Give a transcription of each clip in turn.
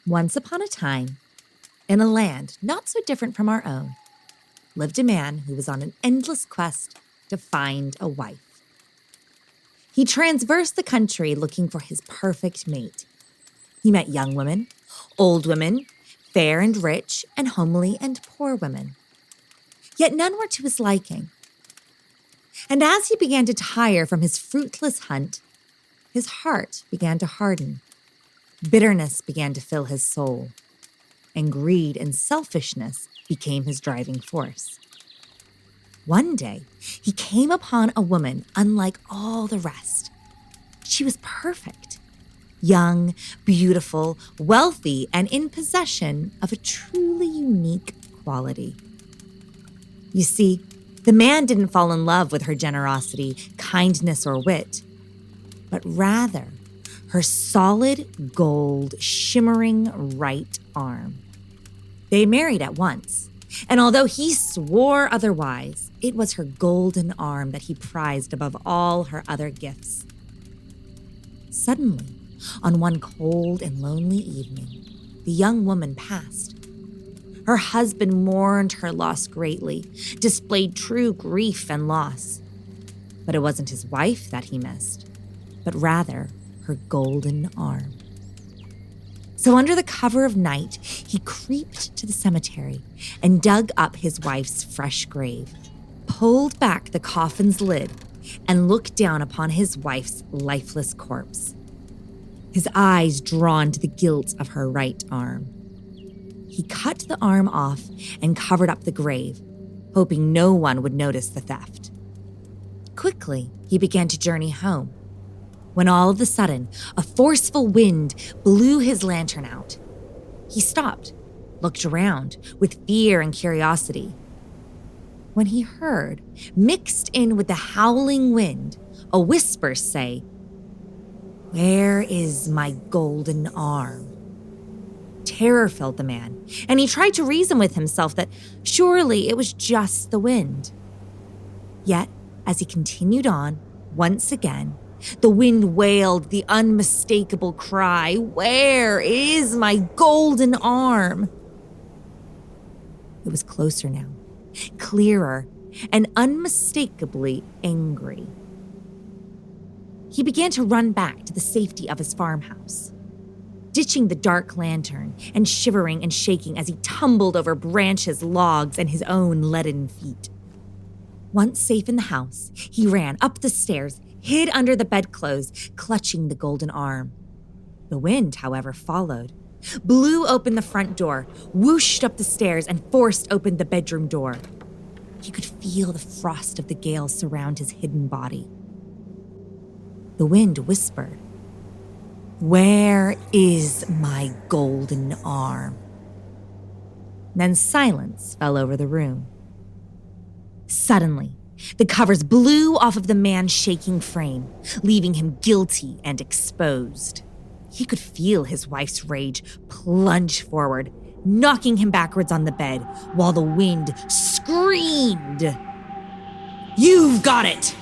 Once upon a time, in a land not so different from our own, lived a man who was on an endless quest to find a wife. He traversed the country looking for his perfect mate. He met young women, old women, fair and rich, and homely and poor women. Yet none were to his liking. And as he began to tire from his fruitless hunt, his heart began to harden. Bitterness began to fill his soul, and greed and selfishness became his driving force. One day, he came upon a woman unlike all the rest. She was perfect, young, beautiful, wealthy, and in possession of a truly unique quality. You see, the man didn't fall in love with her generosity, kindness, or wit, but rather her solid gold shimmering right arm. They married at once, and although he swore otherwise, it was her golden arm that he prized above all her other gifts. Suddenly, on one cold and lonely evening, the young woman passed. Her husband mourned her loss greatly, displayed true grief and loss. But it wasn't his wife that he missed, but rather her golden arm. So under the cover of night, he creeped to the cemetery and dug up his wife's fresh grave, pulled back the coffin's lid, and looked down upon his wife's lifeless corpse, his eyes drawn to the gilt of her right arm. He cut the arm off and covered up the grave, hoping no one would notice the theft. Quickly, he began to journey home, when all of a sudden, a forceful wind blew his lantern out. He stopped, looked around with fear and curiosity, when he heard, mixed in with the howling wind, a whisper say, "Where is my golden arm?" Terror filled the man, and he tried to reason with himself that surely it was just the wind. Yet, as he continued on, once again, the wind wailed the unmistakable cry, "Where is my golden arm?" It was closer now, clearer, and unmistakably angry. He began to run back to the safety of his farmhouse, ditching the dark lantern and shivering and shaking as he tumbled over branches, logs, and his own leaden feet. Once safe in the house, he ran up the stairs, hid under the bedclothes, clutching the golden arm. The wind, however, followed, blew open the front door, whooshed up the stairs, and forced open the bedroom door. He could feel the frost of the gale surround his hidden body. The wind whispered, "Where is my golden arm?" Then silence fell over the room. Suddenly, the covers blew off of the man's shaking frame, leaving him guilty and exposed. He could feel his wife's rage plunge forward, knocking him backwards on the bed, while the wind screamed, "You've got it!"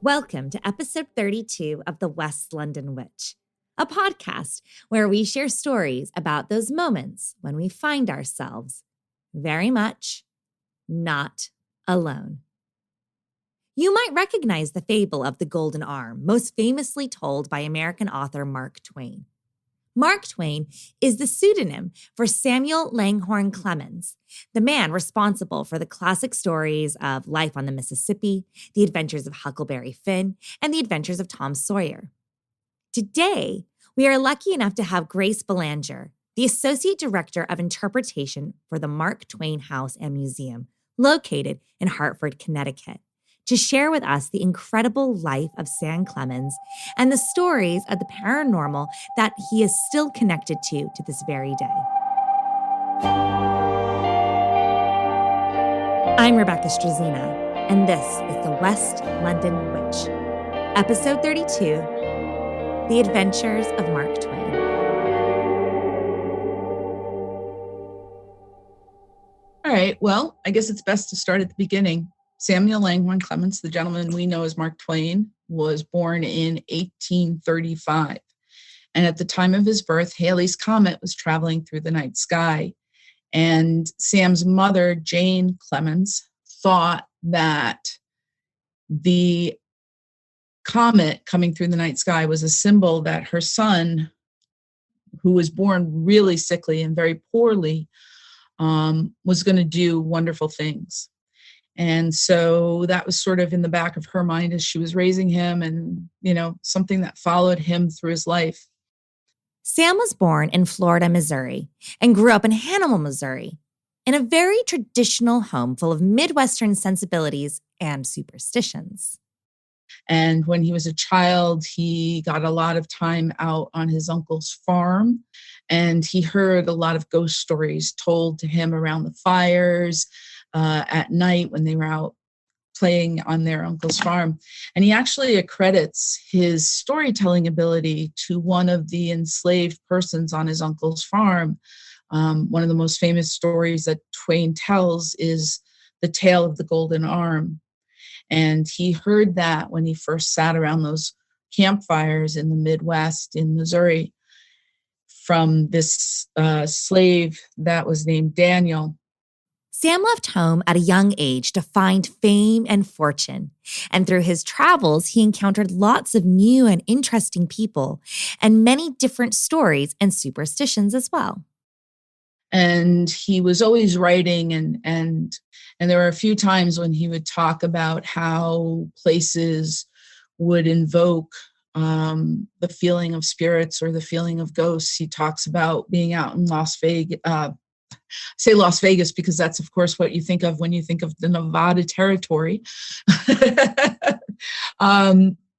Welcome to episode 32 of The West London Witch, a podcast where we share stories about those moments when we find ourselves very much not alone. You might recognize the fable of the Golden Arm, most famously told by American author Mark Twain. Mark Twain is the pseudonym for Samuel Langhorne Clemens, the man responsible for the classic stories of Life on the Mississippi, The Adventures of Huckleberry Finn, and The Adventures of Tom Sawyer. Today, we are lucky enough to have Grace Belanger, the Associate Director of Interpretation for the Mark Twain House and Museum, located in Hartford, Connecticut, to share with us the incredible life of Sam Clemens and the stories of the paranormal that he is still connected to this very day. I'm Rebecca Struzina, and this is the West London Witch, Episode 32, The Adventures of Mark Twain. All right, well, I guess it's best to start at the beginning. Samuel Langhorne Clemens, the gentleman we know as Mark Twain, was born in 1835. And at the time of his birth, Halley's Comet was traveling through the night sky. And Sam's mother, Jane Clemens, thought that the comet coming through the night sky was a symbol that her son, who was born really sickly and very poorly, was going to do wonderful things. And so that was sort of in the back of her mind as she was raising him, and, something that followed him through his life. Sam was born in Florida, Missouri, and grew up in Hannibal, Missouri, in a very traditional home full of Midwestern sensibilities and superstitions. And when he was a child, he got a lot of time out on his uncle's farm, and he heard a lot of ghost stories told to him around the fires at night when they were out playing on their uncle's farm. And he actually accredits his storytelling ability to one of the enslaved persons on his uncle's farm. One of the most famous stories that Twain tells is the tale of the Golden Arm. And he heard that when he first sat around those campfires in the Midwest in Missouri from this slave that was named Daniel. Sam left home at a young age to find fame and fortune. And through his travels, he encountered lots of new and interesting people and many different stories and superstitions as well. And he was always writing, and there were a few times when he would talk about how places would invoke the feeling of spirits or the feeling of ghosts. He talks about being out in Las Vegas. Say Las Vegas because that's, of course, what you think of when you think of the Nevada territory.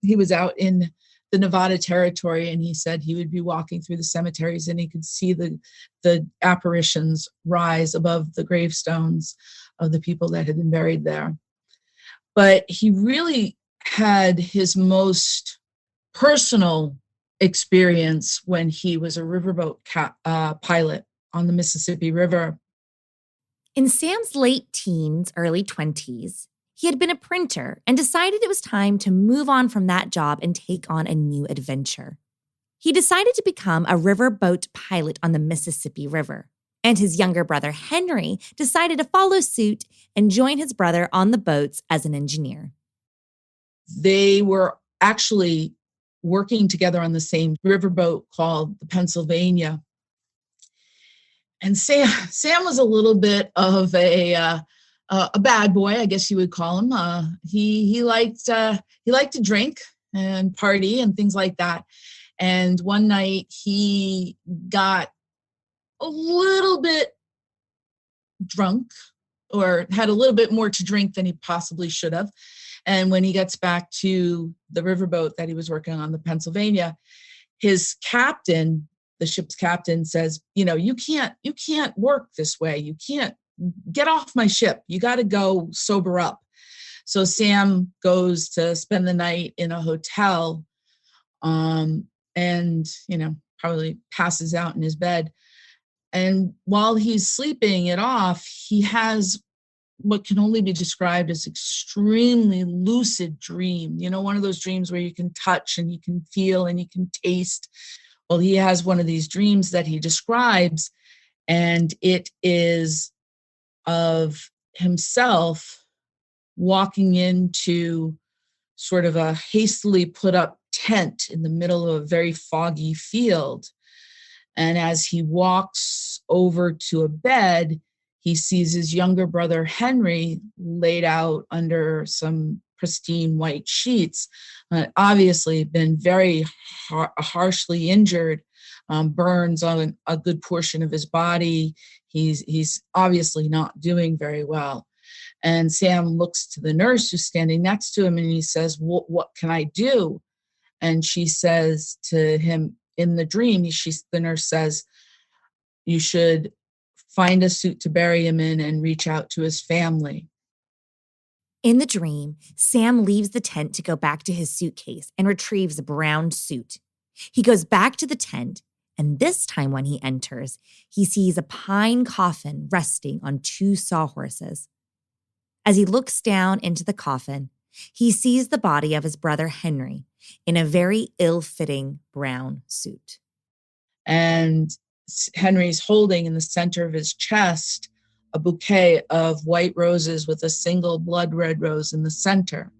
He was out in the Nevada territory, and he said he would be walking through the cemeteries and he could see the apparitions rise above the gravestones of the people that had been buried there. But he really had his most personal experience when he was a riverboat pilot on the Mississippi River. In Sam's late teens, early 20s, he had been a printer and decided it was time to move on from that job and take on a new adventure. He decided to become a riverboat pilot on the Mississippi River, and his younger brother Henry decided to follow suit and join his brother on the boats as an engineer. They were actually working together on the same riverboat called the Pennsylvania. And Sam was a little bit of a bad boy, I guess you would call him. He liked to drink and party and things like that. And one night he got a little bit drunk, or had a little bit more to drink than he possibly should have. And when he gets back to the riverboat that he was working on, the Pennsylvania, his captain, the ship's captain, says, you can't work this way. You can't get off my ship. You got to go sober up. So Sam goes to spend the night in a hotel, and, probably passes out in his bed. And while he's sleeping it off, he has what can only be described as extremely lucid dream. One of those dreams where you can touch and you can feel and you can taste. Well, he has one of these dreams that he describes, and it is of himself walking into sort of a hastily put up tent in the middle of a very foggy field. And as he walks over to a bed, he sees his younger brother, Henry, laid out under some pristine white sheets, obviously been very harshly injured, burns on a good portion of his body. He's obviously not doing very well. And Sam looks to the nurse who's standing next to him and he says, what can I do? And she says to him in the dream, the nurse says, you should find a suit to bury him in and reach out to his family. In the dream, Sam leaves the tent to go back to his suitcase and retrieves a brown suit. He goes back to the tent, and this time when he enters, he sees a pine coffin resting on two sawhorses. As he looks down into the coffin, he sees the body of his brother Henry in a very ill-fitting brown suit. And Henry's holding in the center of his chest a bouquet of white roses with a single blood red rose in the center.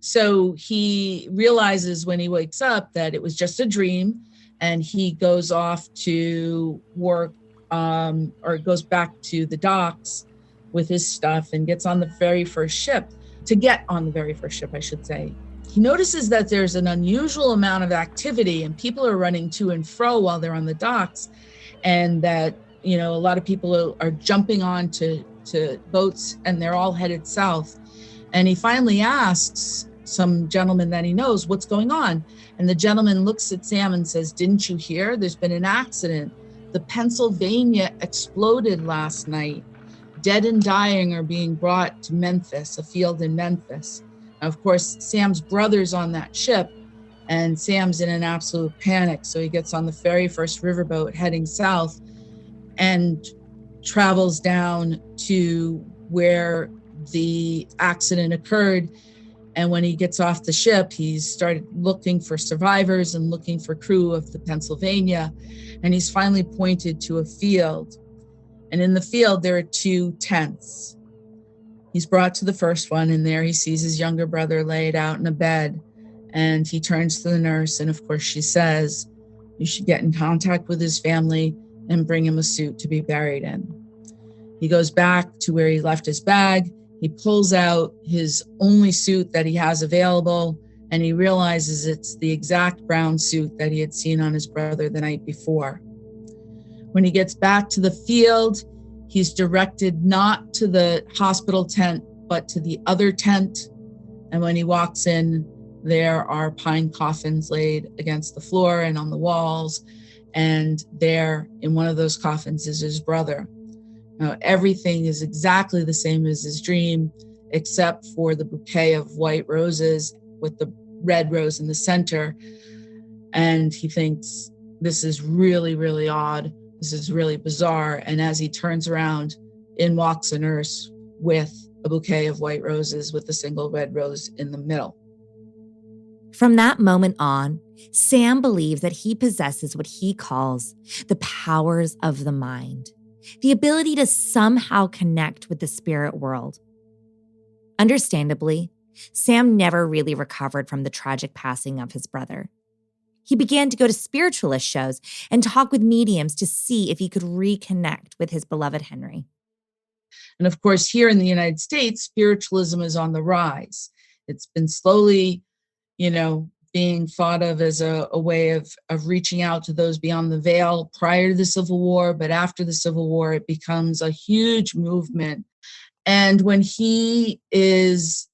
So he realizes when he wakes up that it was just a dream, and he goes off to work or goes back to the docks with his stuff and gets on the very first ship, I should say. He notices that there's an unusual amount of activity and people are running to and fro while they're on the docks, and that, a lot of people are jumping on to boats and they're all headed south. And he finally asks some gentleman that he knows, what's going on? And the gentleman looks at Sam and says, didn't you hear? There's been an accident. The Pennsylvania exploded last night. Dead and dying are being brought to Memphis, a field in Memphis. Now, of course, Sam's brother's on that ship, and Sam's in an absolute panic. So he gets on the very first riverboat heading south and travels down to where the accident occurred. And when he gets off the ship, he's started looking for survivors and looking for crew of the Pennsylvania. And he's finally pointed to a field. And in the field, there are two tents. He's brought to the first one, and there he sees his younger brother laid out in a bed. And he turns to the nurse, and of course she says, you should get in contact with his family and bring him a suit to be buried in. He goes back to where he left his bag. He pulls out his only suit that he has available, and he realizes it's the exact brown suit that he had seen on his brother the night before. When he gets back to the field, he's directed not to the hospital tent, but to the other tent. And when he walks in, there are pine coffins laid against the floor and on the walls. And there in one of those coffins is his brother. Now, everything is exactly the same as his dream, except for the bouquet of white roses with the red rose in the center. And he thinks, this is really, really odd. This is really bizarre. And as he turns around, in walks a nurse with a bouquet of white roses with a single red rose in the middle. From that moment on, Sam believes that he possesses what he calls the powers of the mind, the ability to somehow connect with the spirit world. Understandably, Sam never really recovered from the tragic passing of his brother. He began to go to spiritualist shows and talk with mediums to see if he could reconnect with his beloved Henry. And of course, here in the United States, spiritualism is on the rise. It's been slowly, being thought of as a way of reaching out to those beyond the veil prior to the Civil War. But after the Civil War, it becomes a huge movement. And when he is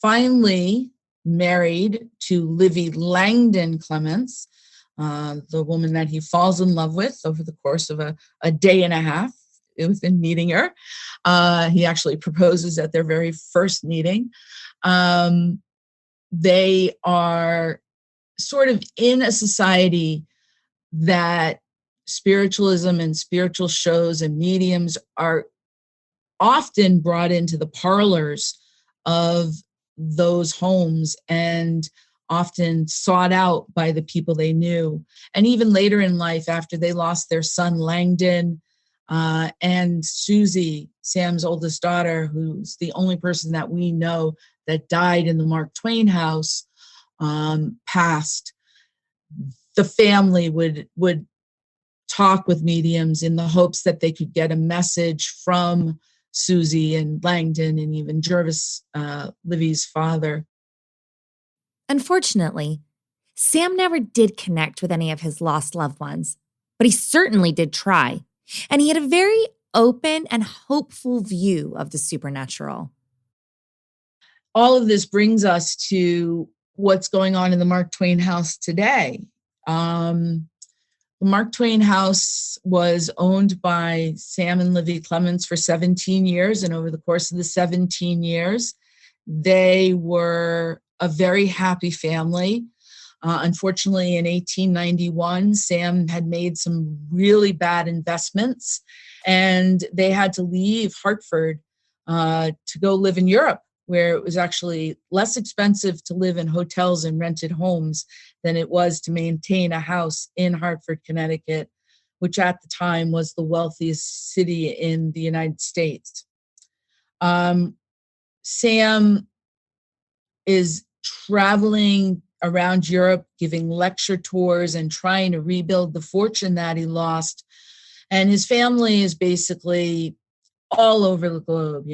finally married to Livy Langdon Clemens, the woman that he falls in love with over the course of a day and a half within meeting her. He actually proposes at their very first meeting. They are sort of in a society that spiritualism and spiritual shows and mediums are often brought into the parlors of those homes and often sought out by the people they knew. And even later in life, after they lost their son Langdon and Susie, Sam's oldest daughter, who's the only person that we know that died in the Mark Twain house, passed, the family would talk with mediums in the hopes that they could get a message from Susie and Langdon and even Jervis, Livy's father. Unfortunately, Sam never did connect with any of his lost loved ones, but he certainly did try, and he had a very open and hopeful view of the supernatural. All of this brings us to what's going on in the Mark Twain house today. The Mark Twain house was owned by Sam and Livy Clemens for 17 years, and over the course of the 17 years, they were a very happy family. Unfortunately, in 1891, Sam had made some really bad investments, and they had to leave Hartford to go live in Europe, where it was actually less expensive to live in hotels and rented homes than it was to maintain a house in Hartford, Connecticut, which at the time was the wealthiest city in the United States. Sam is traveling around Europe, giving lecture tours and trying to rebuild the fortune that he lost. And his family is basically all over the globe.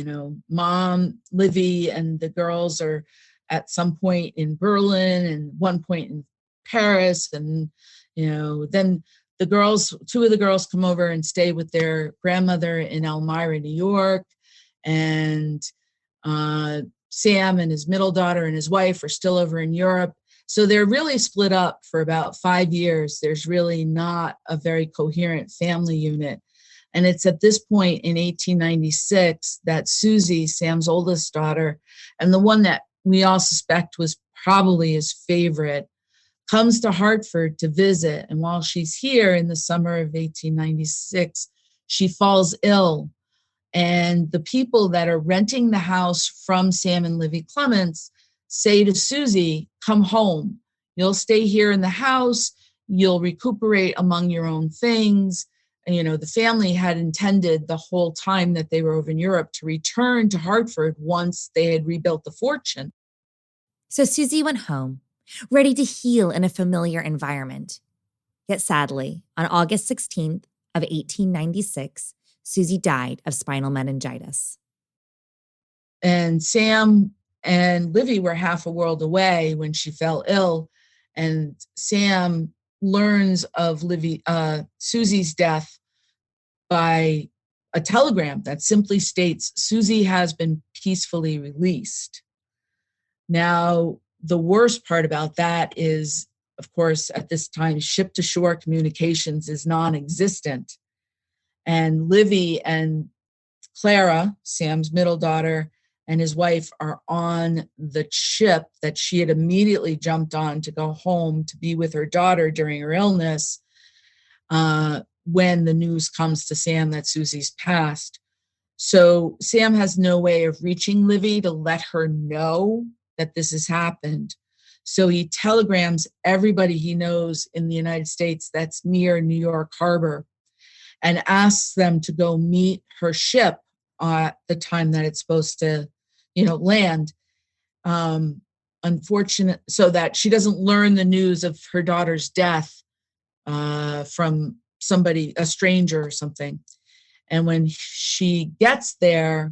Mom, Livy, and the girls are at some point in Berlin and one point in Paris. And, then two of the girls come over and stay with their grandmother in Elmira, New York. And Sam and his middle daughter and his wife are still over in Europe. So they're really split up for about 5 years. There's really not a very coherent family unit. And it's at this point in 1896 that Susie, Sam's oldest daughter, and the one that we all suspect was probably his favorite, comes to Hartford to visit. And while she's here in the summer of 1896, she falls ill. And the people that are renting the house from Sam and Livy Clements say to Susie, come home. You'll stay here in the house. You'll recuperate among your own things. And, the family had intended the whole time that they were over in Europe to return to Hartford once they had rebuilt the fortune. So Susie went home, ready to heal in a familiar environment. Yet sadly, on August 16th of 1896, Susie died of spinal meningitis. And Sam and Livy were half a world away when she fell ill. And Sam learns of Susie's death by a telegram that simply states, Susie has been peacefully released. Now, the worst part about that is, of course, at this time, ship-to-shore communications is non-existent. And Livy and Clara, Sam's middle daughter, and his wife are on the ship that she had immediately jumped on to go home to be with her daughter during her illness when the news comes to Sam that Susie's passed. So Sam has no way of reaching Livy to let her know that this has happened. So he telegrams everybody he knows in the United States that's near New York Harbor and asks them to go meet her ship at the time that it's supposed to, land. Unfortunate, so that she doesn't learn the news of her daughter's death from somebody, a stranger or something. And when she gets there,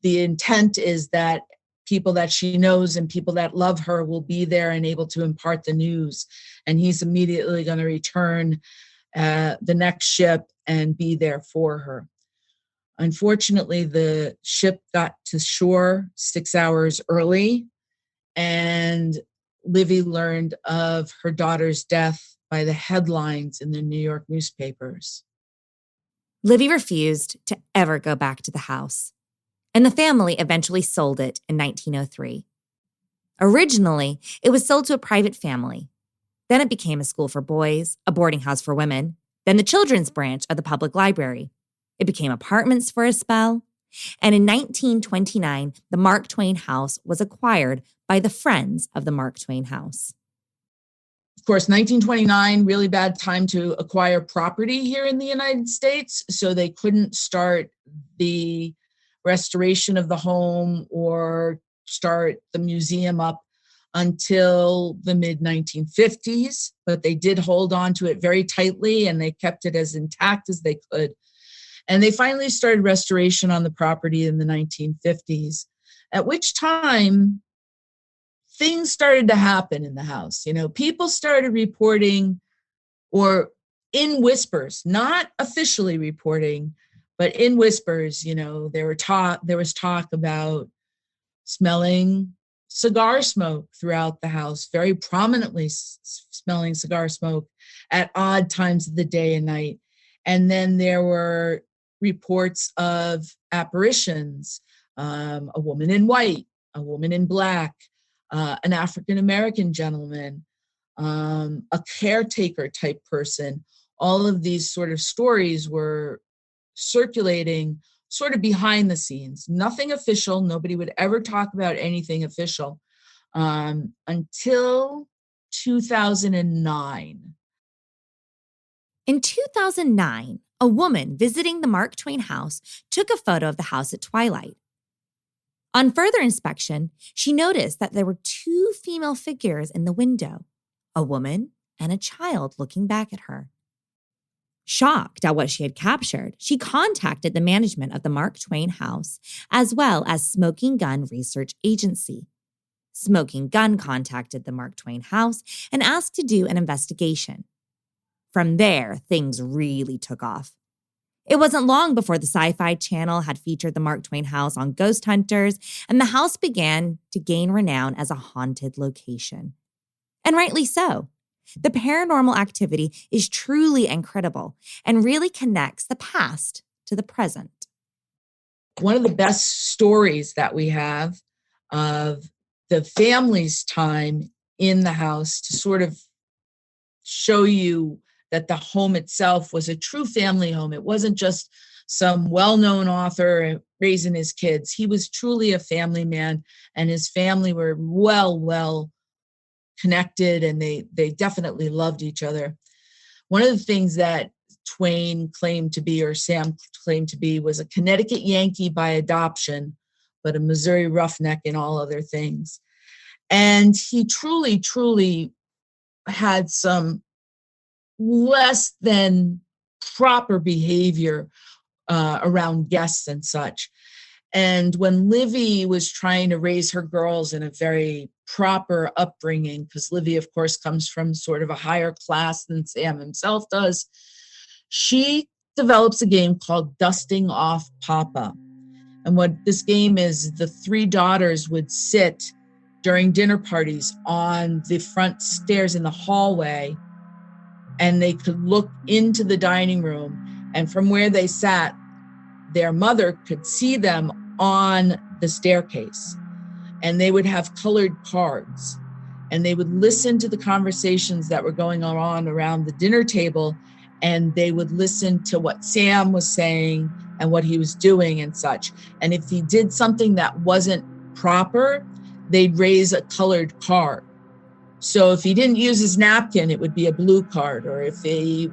the intent is that people that she knows and people that love her will be there and able to impart the news. And he's immediately going to return the next ship and be there for her. Unfortunately, the ship got to shore 6 hours early, and Livy learned of her daughter's death by the headlines in the New York newspapers. Livy refused to ever go back to the house, and the family eventually sold it in 1903. Originally, it was sold to a private family. Then it became a school for boys, a boarding house for women, then the children's branch of the public library. It became apartments for a spell. And in 1929, the Mark Twain house was acquired by the Friends of the Mark Twain house. Of course, 1929, really bad time to acquire property here in the United States. So they couldn't start the restoration of the home or start the museum up until the mid 1950s, but they did hold on to it very tightly and they kept it as intact as they could. And they finally started restoration on the property in the 1950s, at which time things started to happen in the house. You know, people started reporting, or in whispers, not officially reporting, but in whispers. You know, there was talk about smelling cigar smoke throughout the house, very prominently smelling cigar smoke at odd times of the day and night. And then there were reports of apparitions, a woman in white, a woman in black, an African-American gentleman, a caretaker type person. All of these sort of stories were circulating sort of behind the scenes, nothing official. Nobody would ever talk about anything official until 2009. In 2009, a woman visiting the Mark Twain house took a photo of the house at twilight. On further inspection, she noticed that there were two female figures in the window, a woman and a child looking back at her. Shocked at what she had captured, she contacted the management of the Mark Twain house, as well as Smoking Gun Research Agency. Smoking Gun contacted the Mark Twain house and asked to do an investigation. From there, things really took off. It wasn't long before the Sci-Fi Channel had featured the Mark Twain house on Ghost Hunters, and the house began to gain renown as a haunted location. And rightly so. The paranormal activity is truly incredible and really connects the past to the present. One of the best stories that we have of the family's time in the house, to sort of show you that the home itself was a true family home. It wasn't just some well-known author raising his kids. He was truly a family man, and his family were well connected, and they definitely loved each other. One of the things that Twain claimed to be, or Sam claimed to be, was a Connecticut Yankee by adoption, but a Missouri roughneck in all other things. And he truly had some less than proper behavior around guests and such. And when Livy was trying to raise her girls in a very proper upbringing, because Livy, of course, comes from sort of a higher class than Sam himself does, she develops a game called Dusting Off Papa. And what this game is, the three daughters would sit during dinner parties on the front stairs in the hallway, and they could look into the dining room. And from where they sat, their mother could see them on the staircase, and they would have colored cards, and they would listen to the conversations that were going on around the dinner table, and they would listen to what Sam was saying and what he was doing and such. And if he did something that wasn't proper, they'd raise a colored card. So if he didn't use his napkin, it would be a blue card, or if he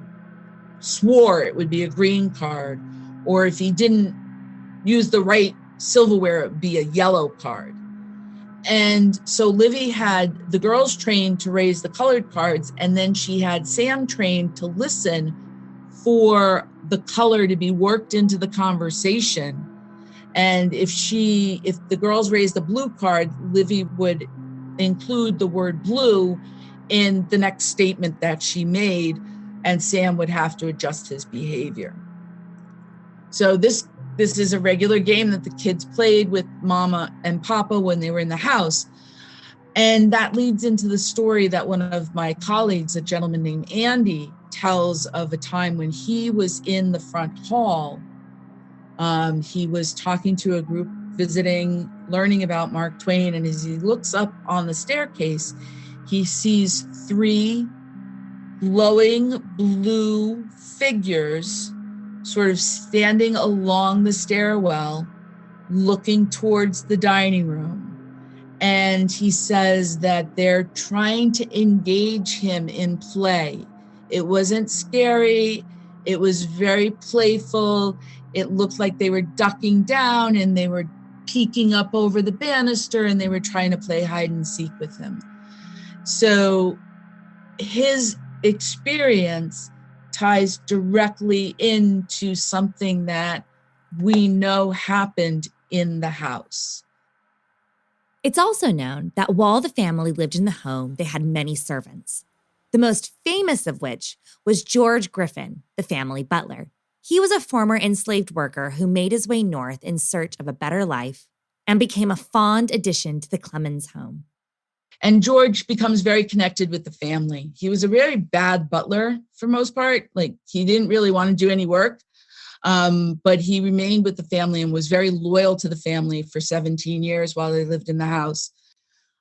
swore, it would be a green card, or if he didn't use the right silverware, it would be a yellow card. And so Livy had the girls trained to raise the colored cards, and then she had Sam trained to listen for the color to be worked into the conversation. And if the girls raised a blue card, Livy would include the word blue in the next statement that she made, and Sam would have to adjust his behavior. So this is a regular game that the kids played with Mama and Papa when they were in the house. And that leads into the story that one of my colleagues, a gentleman named Andy, tells of a time when he was in the front hall. He was talking to a group visiting, learning about Mark Twain, and as he looks up on the staircase, he sees three glowing blue figures sort of standing along the stairwell, looking towards the dining room. And he says that they're trying to engage him in play. It wasn't scary. It was very playful. It looked like they were ducking down and they were peeking up over the banister, and they were trying to play hide and seek with him. So his experience ties directly into something that we know happened in the house. It's also known that while the family lived in the home, they had many servants, the most famous of which was George Griffin, the family butler. He was a former enslaved worker who made his way north in search of a better life and became a fond addition to the Clemens home. And George becomes very connected with the family. He was a very bad butler for most part. Like, he didn't really want to do any work, but he remained with the family and was very loyal to the family for 17 years while they lived in the house.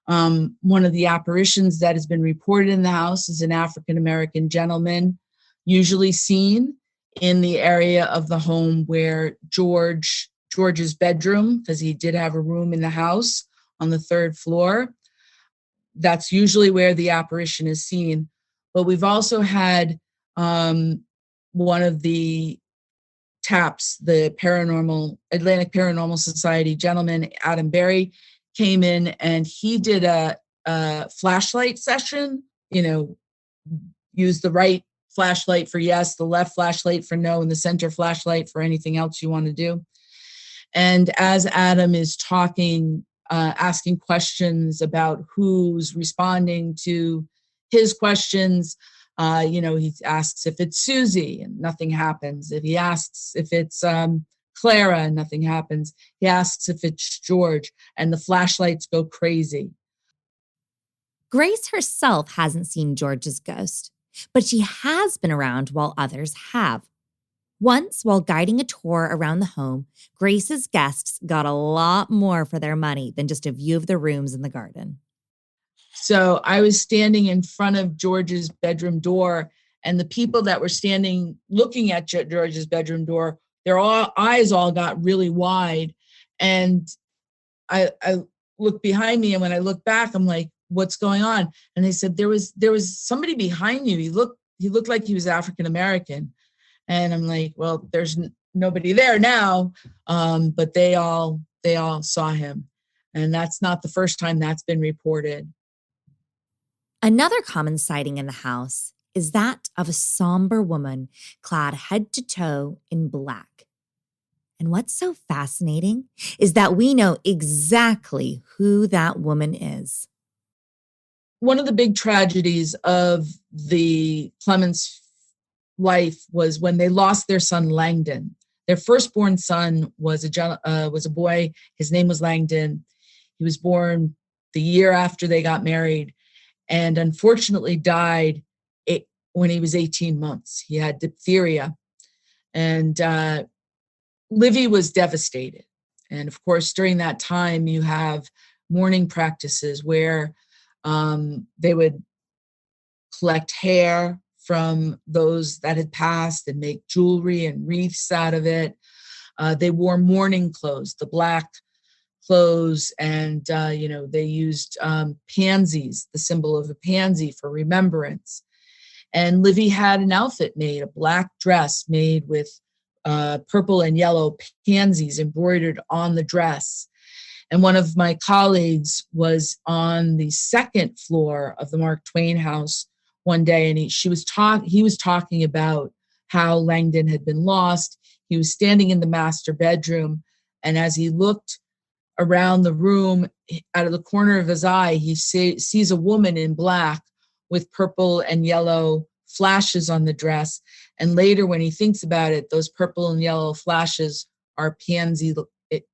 One of the apparitions that has been reported in the house is an African-American gentleman, usually seen in the area of the home where George's bedroom, because he did have a room in the house on the third floor. That's usually where the apparition is seen. But we've also had one of the TAPS, the Atlantic Paranormal Society gentleman, Adam Berry, came in and he did a flashlight session, use the right flashlight for yes, the left flashlight for no, and the center flashlight for anything else you want to do. And as Adam is talking, asking questions about who's responding to his questions, he asks if it's Susie and nothing happens. If he asks if it's Clara and nothing happens, he asks if it's George, and the flashlights go crazy. Grace herself hasn't seen George's ghost, but she has been around while others have. Once, while guiding a tour around the home, Grace's guests got a lot more for their money than just a view of the rooms in the garden. So I was standing in front of George's bedroom door, and the people that were standing looking at George's bedroom door, their eyes all got really wide. And I looked behind me, and when I looked back, I'm like, what's going on? And they said, there was somebody behind you. He looked like he was African-American. And I'm like, well, there's nobody there now. But they all saw him. And that's not the first time that's been reported. Another common sighting in the house is that of a somber woman clad head to toe in black. And what's so fascinating is that we know exactly who that woman is. One of the big tragedies of the Clemens life was when they lost their son Langdon. Their firstborn son was a boy. His name was Langdon. He was born the year after they got married, and unfortunately died when he was 18 months. He had diphtheria, and Livy was devastated. And of course, during that time, you have mourning practices where they would collect hair from those that had passed and make jewelry and wreaths out of it. They wore mourning clothes, the black clothes, and they used pansies, the symbol of a pansy, for remembrance. And Livy had an outfit made, a black dress made with purple and yellow pansies embroidered on the dress. And one of my colleagues was on the second floor of the Mark Twain house one day, and he was talking about how Langdon had been lost. He was standing in the master bedroom, and as he looked around the room, out of the corner of his eye, he sees a woman in black with purple and yellow flashes on the dress. And later, when he thinks about it, those purple and yellow flashes are pansy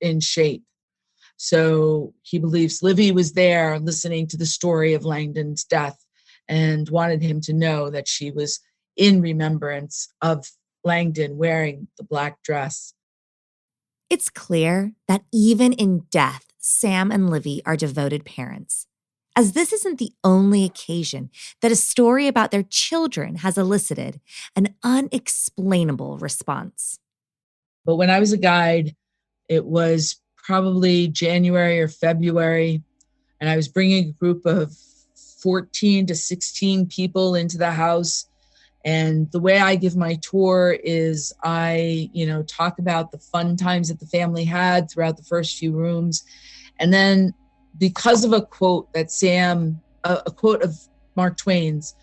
in shape. So he believes Livy was there listening to the story of Langdon's death and wanted him to know that she was in remembrance of Langdon wearing the black dress. It's clear that even in death, Sam and Livy are devoted parents, as this isn't the only occasion that a story about their children has elicited an unexplainable response. But when I was a guide, it was probably January or February, and I was bringing a group of 14 to 16 people into the house, And the way I give my tour is I, talk about the fun times that the family had throughout the first few rooms. And then because of a quote a quote of Mark Twain's,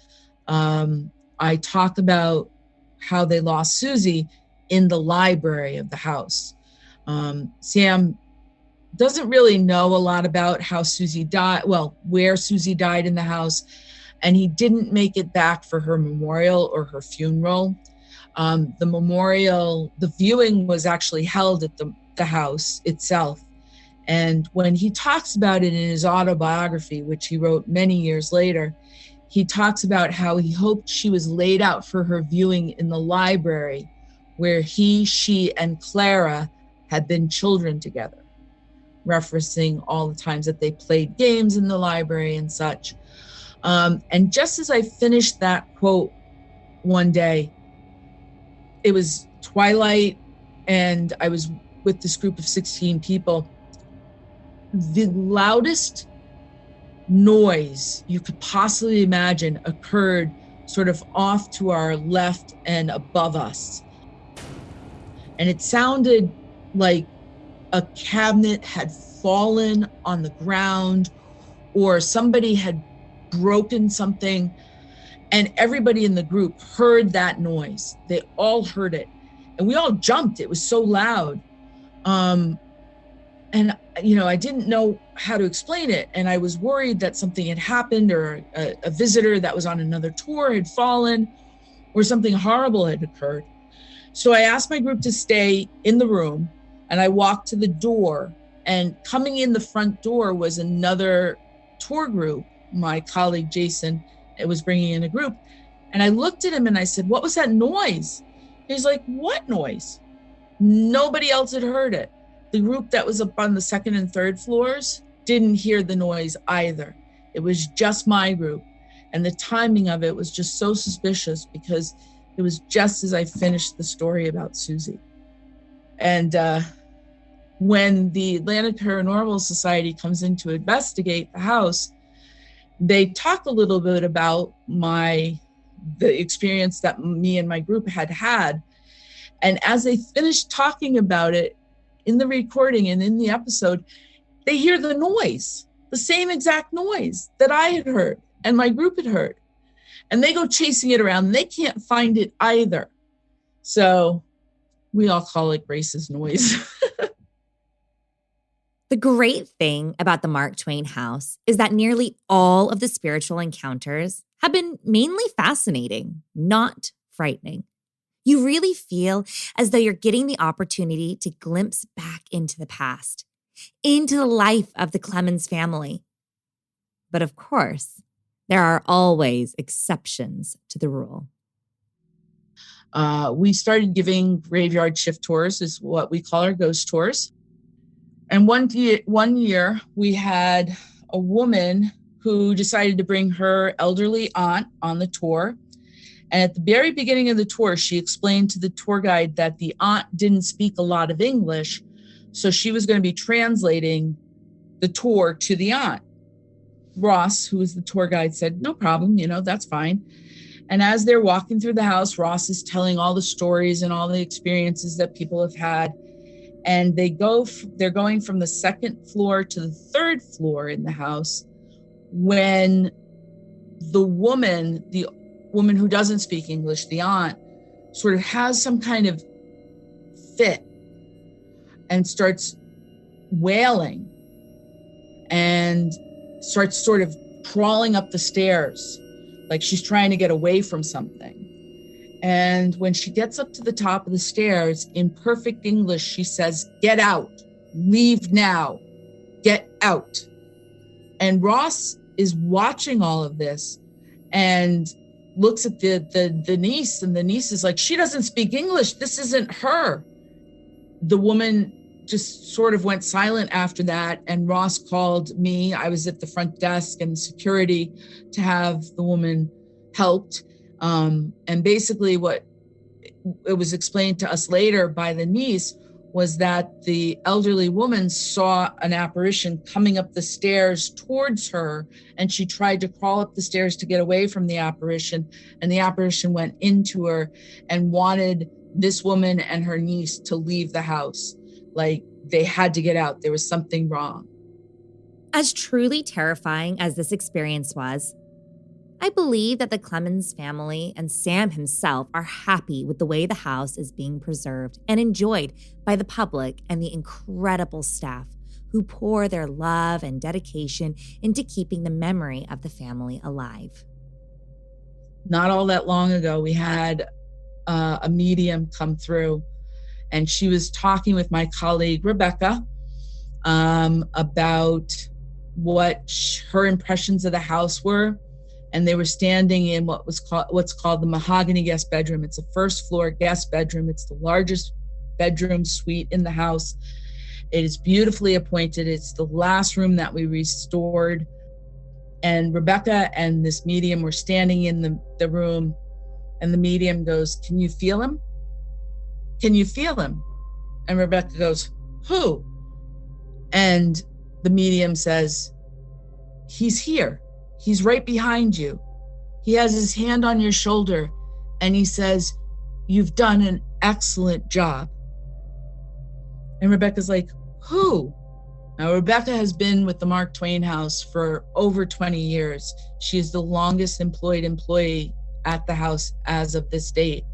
I talk about how they lost Susie in the library of the house. Sam doesn't really know a lot about how Susie died, where Susie died in the house, and he didn't make it back for her memorial or her funeral. The memorial, the viewing was actually held at the house itself. And when he talks about it in his autobiography, which he wrote many years later, he talks about how he hoped she was laid out for her viewing in the library where he, she, and Clara had been children together, referencing all the times that they played games in the library and such. And just as I finished that quote one day, it was twilight and I was with this group of 16 people. The loudest noise you could possibly imagine occurred sort of off to our left and above us. And it sounded like a cabinet had fallen on the ground or somebody had broken something, and everybody in the group heard that noise. They all heard it and we all jumped. It was so loud. And I didn't know how to explain it. And I was worried that something had happened or a visitor that was on another tour had fallen or something horrible had occurred. So I asked my group to stay in the room and I walked to the door, and coming in the front door was another tour group. My colleague, Jason, was bringing in a group. And I looked at him and I said, "What was that noise?" He's like, "What noise?" Nobody else had heard it. The group that was up on the second and third floors didn't hear the noise either. It was just my group. And the timing of it was just so suspicious because it was just as I finished the story about Susie. And when the Atlanta Paranormal Society comes in to investigate the house, they talk a little bit about the experience that me and my group had had. And as they finished talking about it in the recording and in the episode, they hear the noise, the same exact noise that I had heard and my group had heard. And they go chasing it around and they can't find it either. So we all call it Grace's noise. The great thing about the Mark Twain house is that nearly all of the spiritual encounters have been mainly fascinating, not frightening. You really feel as though you're getting the opportunity to glimpse back into the past, into the life of the Clemens family. But of course, there are always exceptions to the rule. We started giving graveyard shift tours, is what we call our ghost tours. And one year we had a woman who decided to bring her elderly aunt on the tour. And at the very beginning of the tour, she explained to the tour guide that the aunt didn't speak a lot of English, so she was going to be translating the tour to the aunt. Ross, who was the tour guide, said, "No problem, that's fine." And as they're walking through the house, Ross is telling all the stories and all the experiences that people have had. And they're going from the second floor to the third floor in the house when the woman who doesn't speak English, the aunt, sort of has some kind of fit and starts wailing and starts sort of crawling up the stairs like she's trying to get away from something. And when she gets up to the top of the stairs, in perfect English, she says, "Get out, leave now, get out." And Ross is watching all of this and looks at the niece, and the niece is like, "She doesn't speak English. This isn't her." The woman just sort of went silent after that. And Ross called me. I was at the front desk and security to have the woman helped. And basically what it was explained to us later by the niece was that the elderly woman saw an apparition coming up the stairs towards her, and she tried to crawl up the stairs to get away from the apparition, and the apparition went into her and wanted this woman and her niece to leave the house. Like, they had to get out. There was something wrong. As truly terrifying as this experience was, I believe that the Clemens family and Sam himself are happy with the way the house is being preserved and enjoyed by the public and the incredible staff who pour their love and dedication into keeping the memory of the family alive. Not all that long ago, we had a medium come through, and she was talking with my colleague, Rebecca, about what her impressions of the house were. And they were standing in what's called the mahogany guest bedroom. It's a first floor guest bedroom. It's the largest bedroom suite in the house. It is beautifully appointed. It's the last room that we restored. And Rebecca and this medium were standing in the room, and the medium goes, "Can you feel him? Can you feel him?" And Rebecca goes, "Who?" And the medium says, "He's here. He's right behind you. He has his hand on your shoulder, and he says, 'You've done an excellent job.'" And Rebecca's like, "Who?" Now, Rebecca has been with the Mark Twain house for over 20 years. She is the longest employed employee at the house as of this date.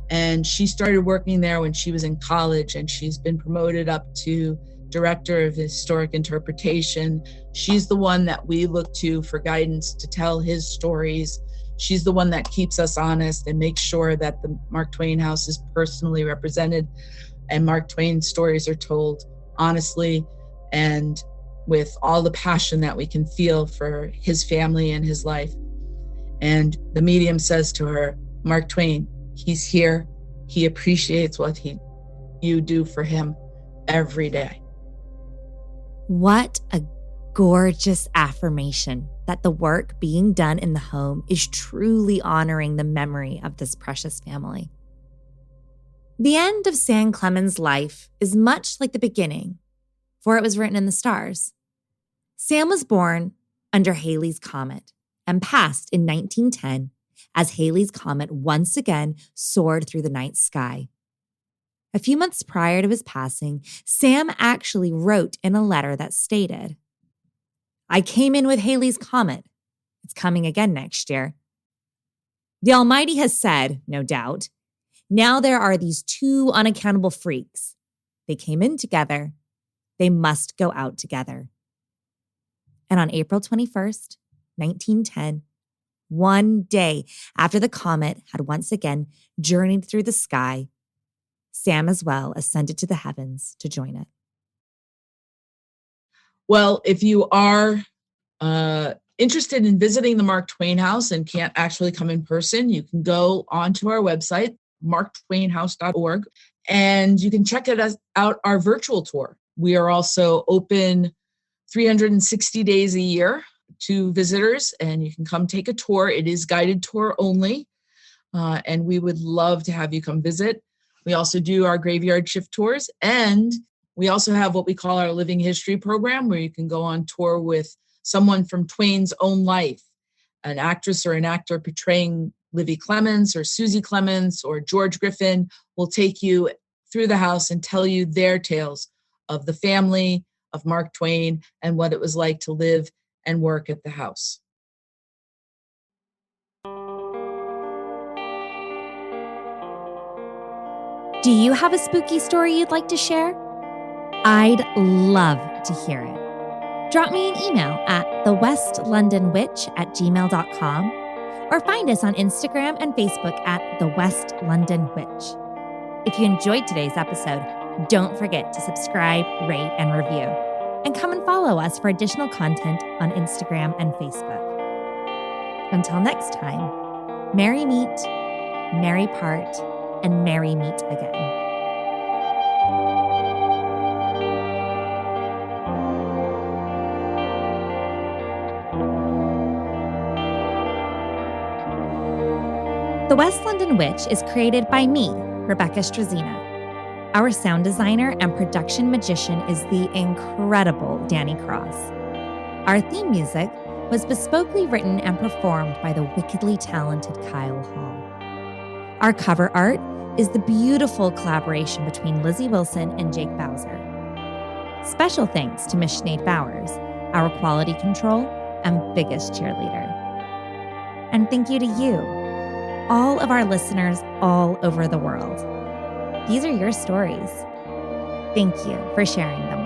And she started working there when she was in college, and she's been promoted up to Director of Historic Interpretation. She's the one that we look to for guidance to tell his stories. She's the one that keeps us honest and makes sure that the Mark Twain house is personally represented and Mark Twain stories are told honestly and with all the passion that we can feel for his family and his life. And the medium says to her, "Mark Twain, he's here. He appreciates what you do for him every day." What a gorgeous affirmation that the work being done in the home is truly honoring the memory of this precious family. The end of Sam Clemens' life is much like the beginning, for it was written in the stars. Sam was born under Halley's Comet and passed in 1910 as Halley's Comet once again soared through the night sky. A few months prior to his passing, Sam actually wrote in a letter that stated, "I came in with Halley's Comet. It's coming again next year. The Almighty has said, no doubt, now there are these two unaccountable freaks. They came in together. They must go out together." And on April 21st, 1910, one day after the comet had once again journeyed through the sky, Sam as well ascended to the heavens to join it. Well, if you are interested in visiting the Mark Twain house and can't actually come in person, you can go onto our website, marktwainhouse.org, and you can check out our virtual tour. We are also open 360 days a year to visitors, and you can come take a tour. It is guided tour only, and we would love to have you come visit. We also do our graveyard shift tours, and we also have what we call our living history program, where you can go on tour with someone from Twain's own life, an actress or an actor portraying Livy Clemens or Susie Clemens or George Griffin will take you through the house and tell you their tales of the family of Mark Twain and what it was like to live and work at the house. Do you have a spooky story you'd like to share? I'd love to hear it. Drop me an email at thewestlondonwitch@gmail.com or find us on Instagram and Facebook at The West London Witch. If you enjoyed today's episode, don't forget to subscribe, rate, and review. And come and follow us for additional content on Instagram and Facebook. Until next time, merry meet, merry part, and merry meet again. The West London Witch is created by me, Rebecca Strazina. Our sound designer and production magician is the incredible Danny Cross. Our theme music was bespokely written and performed by the wickedly talented Kyle Hall. Our cover art is the beautiful collaboration between Lizzie Wilson and Jake Bowser. Special thanks to Miss Sinead Bowers, our quality control and biggest cheerleader. And thank you to you, all of our listeners all over the world. These are your stories. Thank you for sharing them